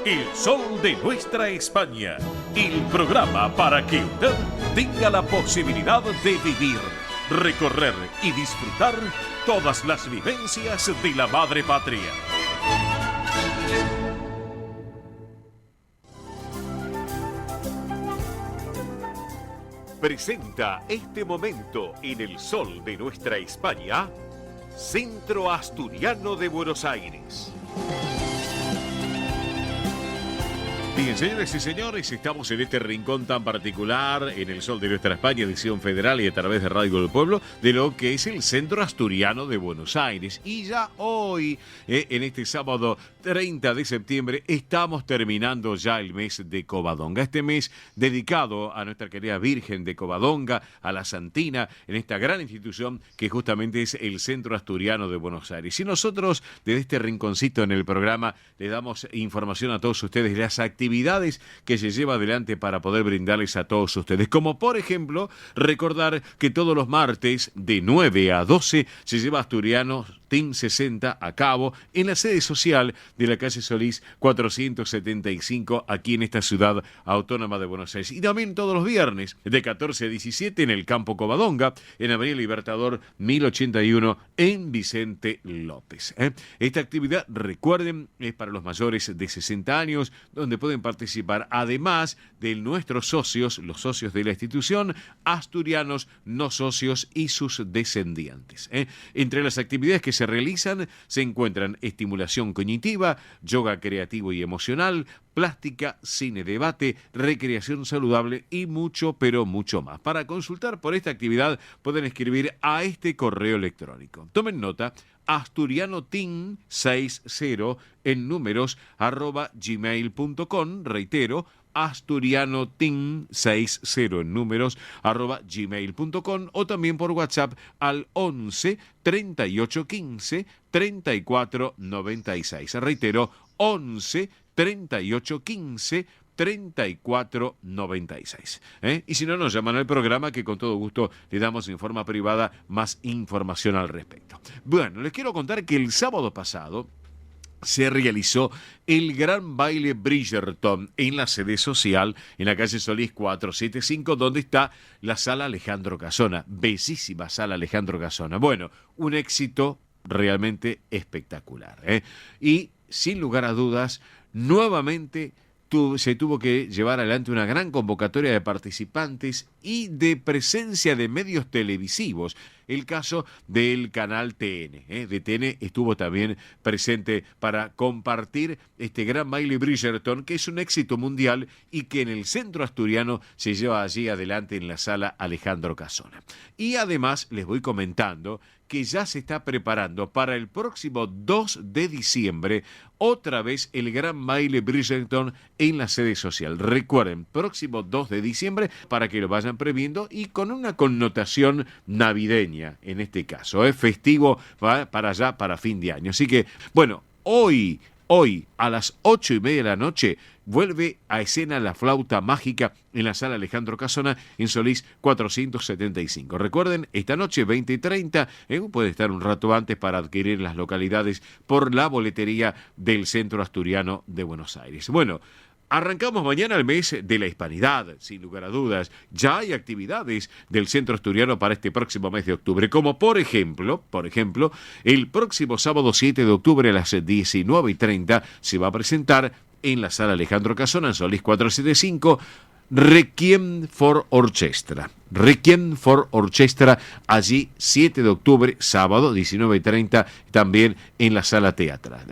El sol de nuestra España. El programa para que usted tenga la posibilidad de vivir, recorrer y disfrutar todas las vivencias de la madre patria. Presenta este momento en el sol de nuestra España, Centro Asturiano de Buenos Aires. Bien, señores y señores, estamos en este rincón tan particular, en el sol de nuestra España, edición federal y a través de Radio del Pueblo, de lo que es el Centro Asturiano de Buenos Aires. Y ya hoy, en este sábado 30 de septiembre, estamos terminando ya el mes de Covadonga. Este mes dedicado a nuestra querida Virgen de Covadonga, a la Santina, en esta gran institución que justamente es el Centro Asturiano de Buenos Aires. Y nosotros, desde este rinconcito en el programa, le damos información a todos ustedes de las actividades que se lleva adelante para poder brindarles a todos ustedes. Como por ejemplo, recordar que todos los martes de 9 a 12 se lleva Asturiano Team 60 a cabo en la sede social de la calle Solís 475 aquí en esta ciudad autónoma de Buenos Aires. Y también todos los viernes de 14 a 17 en el Campo Covadonga, en Avenida Libertador 1081 en Vicente López. Esta actividad, recuerden, es para los mayores de 60 años, donde pueden participar además de nuestros socios, los socios de la institución, asturianos, no socios y sus descendientes. Entre las actividades que se realizan se encuentran estimulación cognitiva, yoga creativo y emocional, plástica, cine, debate, recreación saludable y mucho, pero mucho más. Para consultar por esta actividad pueden escribir a este correo electrónico. Tomen nota: asturianoteam60 en números @gmail.com. Reitero, asturianoteam60 en números @gmail.com, o también por WhatsApp al 11 38 15 34 96. Reitero, 11 38 15 34 96. Y si no, nos llaman al programa, que con todo gusto le damos en forma privada más información al respecto. Bueno, les quiero contar que el sábado pasado se realizó el gran baile Bridgerton en la sede social, en la calle Solís 475, donde está la sala Alejandro Casona, bellísima sala Alejandro Casona. Bueno, un éxito realmente espectacular. Y sin lugar a dudas, nuevamente se tuvo que llevar adelante una gran convocatoria de participantes y de presencia de medios televisivos. El caso del canal TN. De TN estuvo también presente para compartir este gran baile Bridgerton, que es un éxito mundial y que en el centro asturiano se lleva allí adelante en la sala Alejandro Casona. Y además les voy comentando que ya se está preparando para el próximo 2 de diciembre otra vez el gran baile Bridgerton en la sede social. Recuerden, próximo 2 de diciembre, para que lo vayan previendo, y con una connotación navideña en este caso, festivo, para allá, para fin de año. Así que, bueno, hoy a las 8:30 de la noche vuelve a escena la flauta mágica en la sala Alejandro Casona en Solís 475. Recuerden, esta noche 20:30, puede estar un rato antes para adquirir las localidades por la boletería del Centro Asturiano de Buenos Aires. Bueno, arrancamos mañana el mes de la Hispanidad, sin lugar a dudas. Ya hay actividades del Centro Asturiano para este próximo mes de octubre, como por ejemplo, el próximo sábado 7 de octubre a las 19:30 se va a presentar en la sala Alejandro Casona, en Solís 475, Requiem for Orchestra. Requiem for Orchestra, allí 7 de octubre, sábado, 19:30, también en la sala teatral.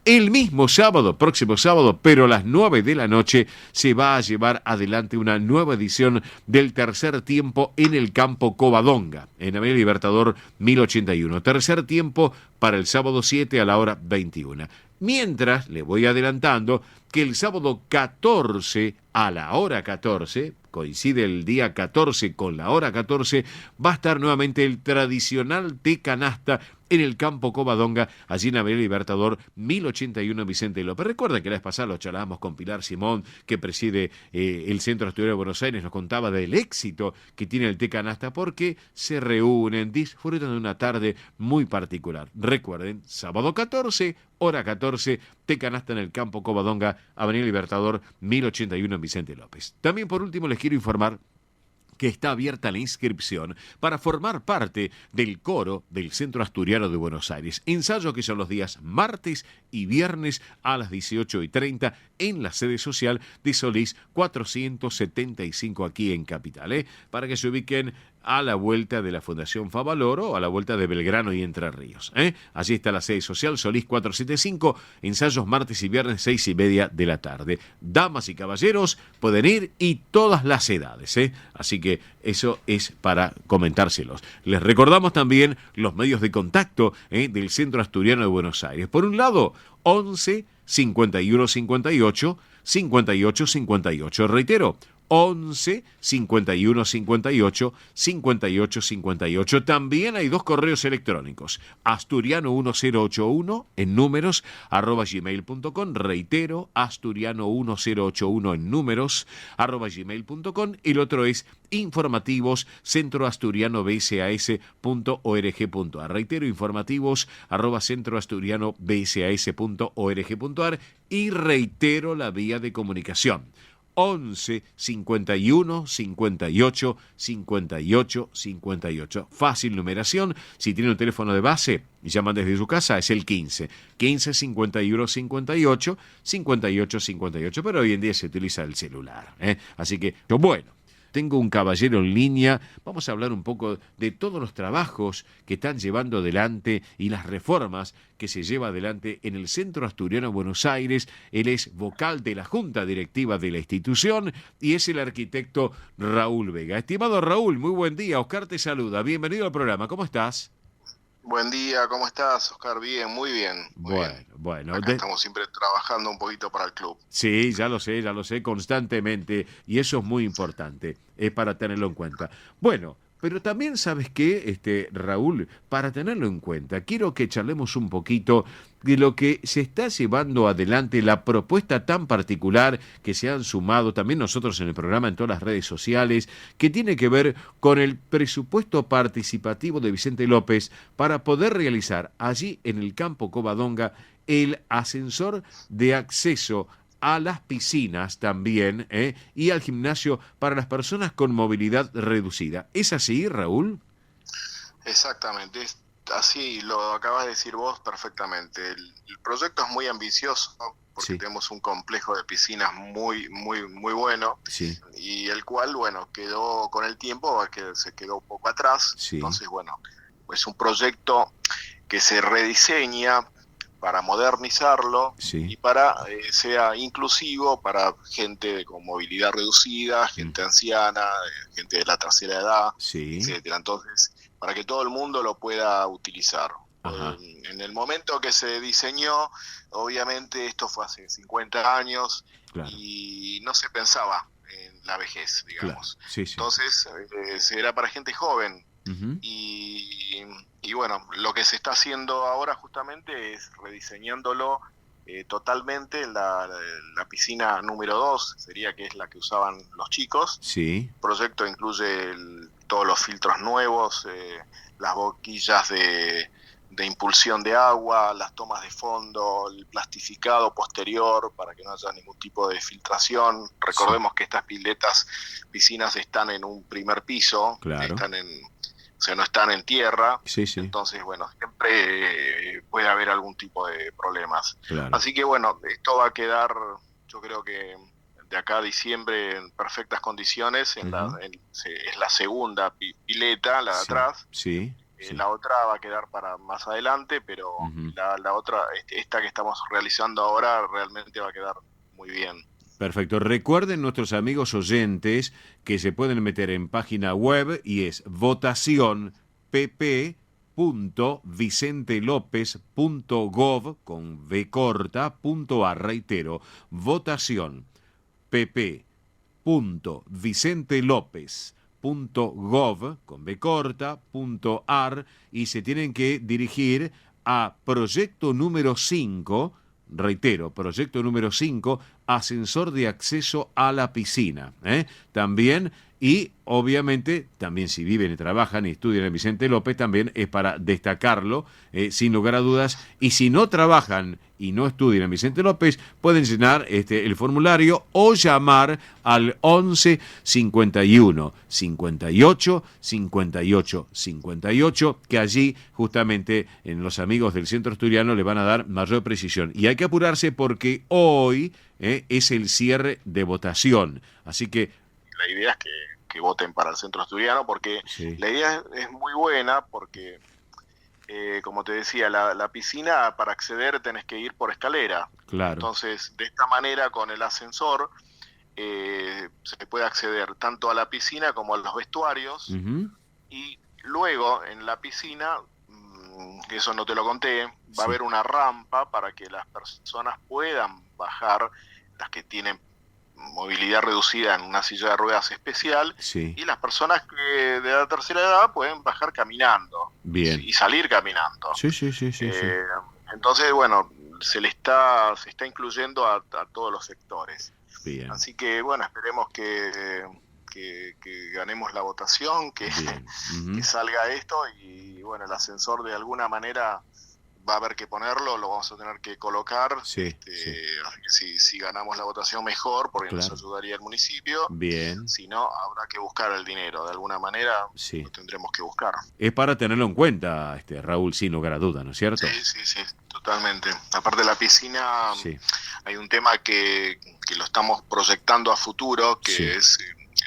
El mismo sábado, próximo sábado, pero a las 9 de la noche, se va a llevar adelante una nueva edición del tercer tiempo en el Campo Covadonga, en Avenida Libertador 1081. Tercer tiempo para el sábado 7 a la hora 21. Mientras, le voy adelantando que el sábado 14 a la hora 14, coincide el día 14 con la hora 14, va a estar nuevamente el tradicional té canasta en el campo Covadonga, allí en Avenida Libertador 1081 Vicente López. Recuerda que la vez pasada lo charlábamos con Pilar Simón, que preside el Centro Asturiano de Buenos Aires, nos contaba del éxito que tiene el té canasta porque se reúnen, disfrutan de una tarde muy particular. Recuerden, sábado 14, hora 14, té canasta en el campo Covadonga, Avenida Libertador 1081 Vicente López. También por último les quiero informar que está abierta la inscripción para formar parte del coro del Centro Asturiano de Buenos Aires. Ensayos que son los días martes y viernes a las 18:30 en la sede social de Solís 475 aquí en Capital, para que se ubiquen a la vuelta de la Fundación Favaloro o a la vuelta de Belgrano y Entre Ríos. Allí está la sede social, Solís 475, ensayos martes y viernes 6:30 de la tarde. Damas y caballeros pueden ir y todas las edades. Así que eso es para comentárselos. Les recordamos también los medios de contacto del Centro Asturiano de Buenos Aires. Por un lado, 11 51 58 58 58. Reitero, 11 51 58 58 58. También hay dos correos electrónicos: asturiano1081 en números @gmail.com. Reitero, asturiano1081 en números @gmail.com. Y el otro es informativos centroasturianobsas.org.ar. Reitero, informativos @centroasturianobsas.org.ar. Y reitero la vía de comunicación: 11 51 58 58 58. Fácil numeración. Si tiene un teléfono de base y llaman desde su casa, es el 15 51 58 58 58. Pero hoy en día se utiliza el celular. Así que, bueno. Tengo un caballero en línea, vamos a hablar un poco de todos los trabajos que están llevando adelante y las reformas que se lleva adelante en el Centro Asturiano de Buenos Aires. Él es vocal de la Junta Directiva de la institución y es el arquitecto Raúl Vega. Estimado Raúl, muy buen día, Oscar te saluda, bienvenido al programa, ¿cómo estás? Buen día, ¿cómo estás, Oscar? Bien, muy bien. Muy bien. Bueno. Acá estamos siempre trabajando un poquito para el club. Sí, ya lo sé, constantemente, y eso es muy importante, es para tenerlo en cuenta. Bueno, pero también sabes qué, Raúl, para tenerlo en cuenta, quiero que charlemos un poquito de lo que se está llevando adelante, la propuesta tan particular que se han sumado también nosotros en el programa, en todas las redes sociales, que tiene que ver con el presupuesto participativo de Vicente López para poder realizar allí en el campo Covadonga el ascensor de acceso a las piscinas también, y al gimnasio para las personas con movilidad reducida. ¿Es así, Raúl? Exactamente, es así, lo acabas de decir vos perfectamente. El proyecto es muy ambicioso porque Sí. tenemos un complejo de piscinas muy, muy, muy bueno, Sí, y el cual, bueno, quedó con el tiempo, que se quedó un poco atrás. sí, Entonces, bueno, es un proyecto que se rediseña para modernizarlo sí. y para sea inclusivo para gente con movilidad reducida, gente anciana, gente de la tercera edad, Sí. etcétera. Entonces, para que todo el mundo lo pueda utilizar. Ajá. En el momento que se diseñó, obviamente esto fue hace 50 años Claro, y no se pensaba en la vejez, claro. digamos. Sí, sí. Entonces, era para gente joven. Ujú. Y bueno, lo que se está haciendo ahora justamente es rediseñándolo totalmente. La piscina número 2 sería, que es la que usaban los chicos. Sí, El proyecto incluye todos los filtros nuevos, las boquillas de impulsión de agua, las tomas de fondo, el plastificado posterior para que no haya ningún tipo de filtración. Recordemos que estas piscinas están en un primer piso, claro. o sea, no están en tierra. Sí, sí, Entonces, bueno, siempre puede haber algún tipo de problemas. claro. Así que bueno, esto va a quedar, yo creo que de acá a diciembre, en perfectas condiciones. Ujú. Es la segunda pileta, la de Sí, atrás. sí, sí. La otra va a quedar para más adelante, pero Ujú. la otra, esta que estamos realizando ahora, realmente va a quedar muy bien. Perfecto. Recuerden nuestros amigos oyentes que se pueden meter en página web y es votación.pp.vicentelopez.gov con v corta.ar. Reitero, votación pp www.vicentelopez.gov.ar y se tienen que dirigir a proyecto número 5, reitero, proyecto número 5, ascensor de acceso a la piscina. También, y obviamente, también si viven y trabajan y estudian en Vicente López, también es para destacarlo, sin lugar a dudas. Y si no trabajan y no estudian en Vicente López, pueden llenar el formulario o llamar al 11 51 58 58 58, que allí justamente en los amigos del Centro Asturiano le van a dar mayor precisión. Y hay que apurarse porque hoy es el cierre de votación. Así que la idea es que voten para el Centro Asturiano, porque sí, la idea es muy buena, porque como te decía, la piscina, para acceder tenés que ir por escalera. claro. Entonces, de esta manera, con el ascensor, se puede acceder tanto a la piscina como a los vestuarios. Uh-huh. Y luego, en la piscina, eso no te lo conté, va Sí. a haber una rampa para que las personas puedan bajar, las que tienen movilidad reducida en una silla de ruedas especial, Sí. y las personas que de la tercera edad pueden bajar caminando. Bien. Y salir caminando. Sí. Entonces, bueno, se está incluyendo a todos los sectores. Bien. Así que, bueno, esperemos que ganemos la votación, que Uh-huh. salga esto, y bueno, el ascensor de alguna manera va a haber que ponerlo, lo vamos a tener que colocar. Sí. Así que si ganamos la votación, mejor, porque Claro. nos ayudaría el municipio. Bien. Si no, habrá que buscar el dinero. De alguna manera Sí. lo tendremos que buscar. Es para tenerlo en cuenta, Raúl, sin lugar a duda, ¿no es cierto? Sí, totalmente. Aparte de la piscina, Sí. hay un tema que lo estamos proyectando a futuro, que Sí. es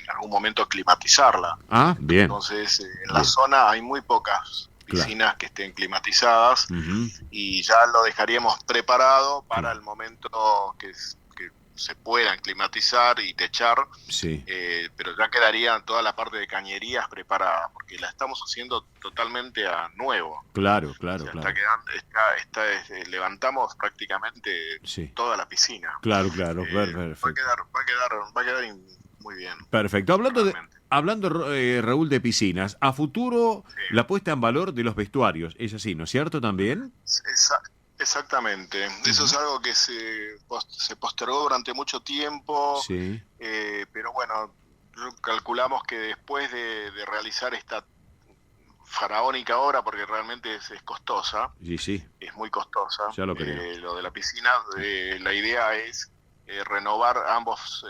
en algún momento climatizarla. Ah, bien. Entonces, en la zona hay muy pocas piscinas que estén climatizadas, Uh-huh. y ya lo dejaríamos preparado para Claro. el momento que se puedan climatizar y techar. Sí. Pero ya quedaría toda la parte de cañerías preparada, porque la estamos haciendo totalmente a nuevo. Claro. Está quedando, levantamos prácticamente Sí. toda la piscina. Claro. Va a quedar muy bien. Perfecto. Hablando, Raúl, de piscinas, a futuro Sí. la puesta en valor de los vestuarios, es así, ¿no es cierto también? Exactamente. Eso es algo que se postergó durante mucho tiempo. Sí. Pero bueno, calculamos que después de realizar esta faraónica obra, porque realmente es costosa, Sí. es muy costosa, Ya lo creo. lo de la piscina, la idea es renovar ambos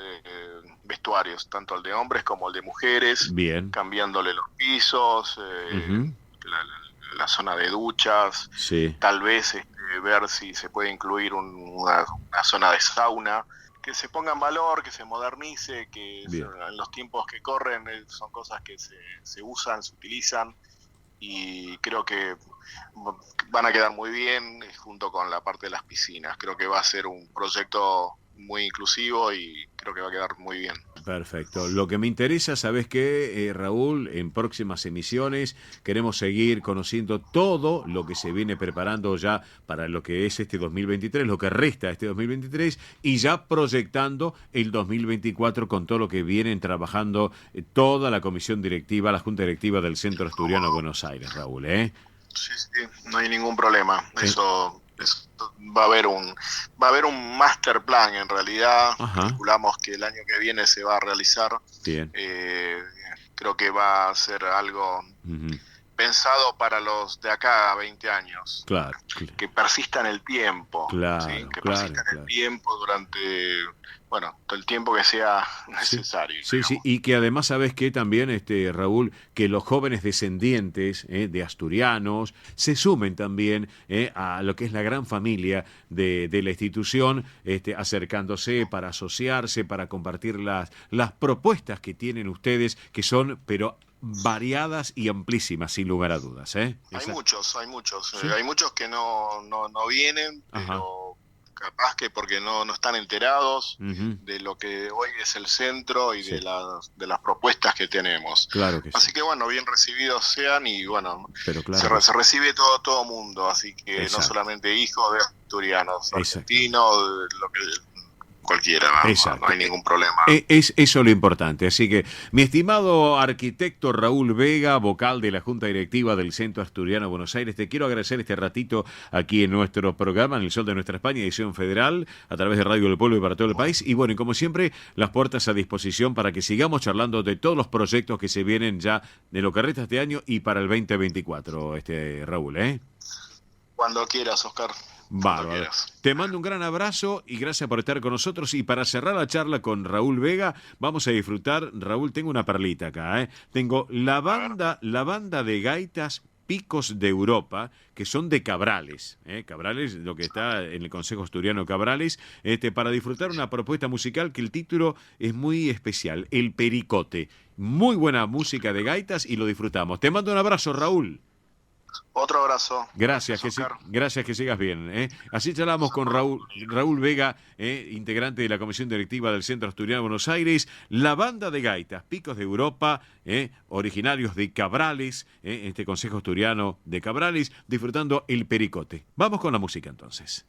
vestuarios, tanto el de hombres como el de mujeres, Bien. cambiándole los pisos, Uh-huh. la zona de duchas, Sí. tal vez ver si se puede incluir una zona de sauna, que se ponga en valor, que se modernice, que en los tiempos que corren son cosas que se usan, se utilizan, y creo que van a quedar muy bien junto con la parte de las piscinas. Creo que va a ser un proyecto muy inclusivo y creo que va a quedar muy bien. Perfecto. Lo que me interesa, ¿sabes qué, Raúl? En próximas emisiones queremos seguir conociendo todo lo que se viene preparando ya para lo que es este 2023, lo que resta este 2023, y ya proyectando el 2024 con todo lo que vienen trabajando toda la comisión directiva, la junta directiva del Centro Asturiano de Buenos Aires, Raúl, ¿eh? Sí, no hay ningún problema. Sí. Eso va a haber un master plan, en realidad. Ajá. Calculamos que el año que viene se va a realizar. Bien. Creo que va a ser algo pensado para los de acá a 20 años. Claro. Que persista en el tiempo. Claro, ¿sí? Que claro, persista en claro. el tiempo durante, todo el tiempo que sea necesario. Sí, y que además sabes que también, Raúl, que los jóvenes descendientes de asturianos se sumen también a lo que es la gran familia de la institución, acercándose para asociarse, para compartir las propuestas que tienen ustedes, que son, pero variadas y amplísimas, sin lugar a dudas. Hay muchos. ¿Sí? Hay muchos que no vienen, pero capaz que porque no están enterados de lo que hoy es el centro y de las propuestas que tenemos. Claro que así que bueno, bien recibidos sean, y bueno, pero claro se recibe todo mundo, así que no solamente hijos de asturianos, argentinos, cualquiera, no hay ningún problema. Es eso lo importante. Así que, mi estimado arquitecto Raúl Vega, vocal de la Junta Directiva del Centro Asturiano de Buenos Aires, te quiero agradecer este ratito aquí en nuestro programa, en el Sol de Nuestra España, edición federal, a través de Radio del Pueblo y para todo el país. Y bueno, y como siempre, las puertas a disposición para que sigamos charlando de todos los proyectos que se vienen ya de lo que resta este año y para el 2024, Raúl, ¿eh? Cuando quieras, Oscar. Bárbaro. Te mando un gran abrazo y gracias por estar con nosotros. Y para cerrar la charla con Raúl Vega, vamos a disfrutar. Raúl, tengo una perlita acá, ¿eh? Tengo la banda de gaitas Picos de Europa, que son de Cabrales, Cabrales, lo que está en el Consejo Asturiano Cabrales, para disfrutar una propuesta musical que el título es muy especial, El Pericote. Muy buena música de gaitas y lo disfrutamos. Te mando un abrazo, Raúl. Otro abrazo. Gracias, que sigas bien. Así charlamos con Raúl Vega, integrante de la Comisión Directiva del Centro Asturiano de Buenos Aires, la banda de gaitas Picos de Europa, originarios de Cabrales, este Consejo Asturiano de Cabrales, disfrutando El Pericote. Vamos con la música entonces.